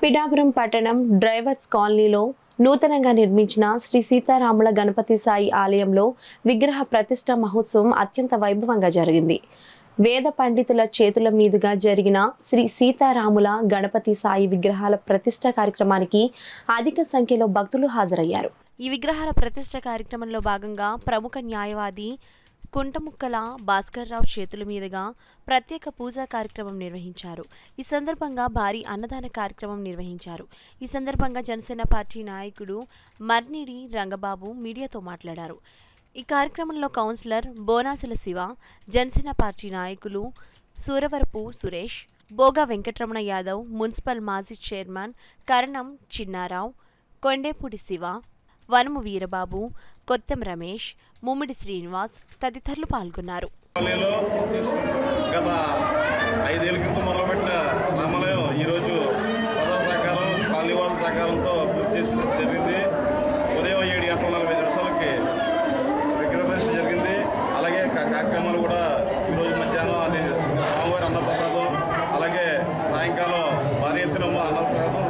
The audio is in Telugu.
పిఠాపురం పట్టణం డ్రైవర్స్ కాలనీలో నూతనంగా నిర్మించిన శ్రీ సీతారాముల గణపతి సాయి ఆలయంలో విగ్రహ ప్రతిష్ఠ మహోత్సవం అత్యంత వైభవంగా జరిగింది. వేద పండితుల చేతుల మీదుగా జరిగిన శ్రీ సీతారాముల గణపతి సాయి విగ్రహాల ప్రతిష్ఠ కార్యక్రమానికి అధిక సంఖ్యలో భక్తులు హాజరయ్యారు. ఈ విగ్రహాల ప్రతిష్ఠ కార్యక్రమంలో భాగంగా ప్రముఖ న్యాయవాది కుంటముక్కల భాస్కర్రావు చేతుల మీదుగా ప్రత్యేక పూజా కార్యక్రమం నిర్వహించారు. ఈ సందర్భంగా భారీ అన్నదాన కార్యక్రమం నిర్వహించారు. ఈ సందర్భంగా జనసేన పార్టీ నాయకుడు మర్నిడి రంగబాబు మీడియాతో మాట్లాడారు. ఈ కార్యక్రమంలో కౌన్సిలర్ బోనాసుల శివ, జనసేన పార్టీ నాయకులు సూరవరపు సురేష్, బోగా వెంకటరమణ యాదవ్, మున్సిపల్ మాజీ చైర్మన్ కరణం చిన్నారావు, కొండేపూడి శివ, వనము వీరబాబు, కొత్తం రమేష్, ముమ్మిడి శ్రీనివాస్ తదితరులు పాల్గొన్నారు. గత 5 ఏళ్ల క్రితం మొదలుపెట్టిన రామాలయం ఈరోజు ప్రజల సహకారం, కాలనీ వాళ్ళ సహకారంతో పూర్తి చేసి జరిగింది. ఉదయం 7:40 విగ్రహ ప్రతిష్ఠ జరిగింది. అలాగే కార్యక్రమాలు కూడా ఈరోజు మధ్యాహ్నం స్వామివారి అన్నప్రసాదం, అలాగే సాయంకాలం భారీ ఎత్తున అన్నప్రసాదం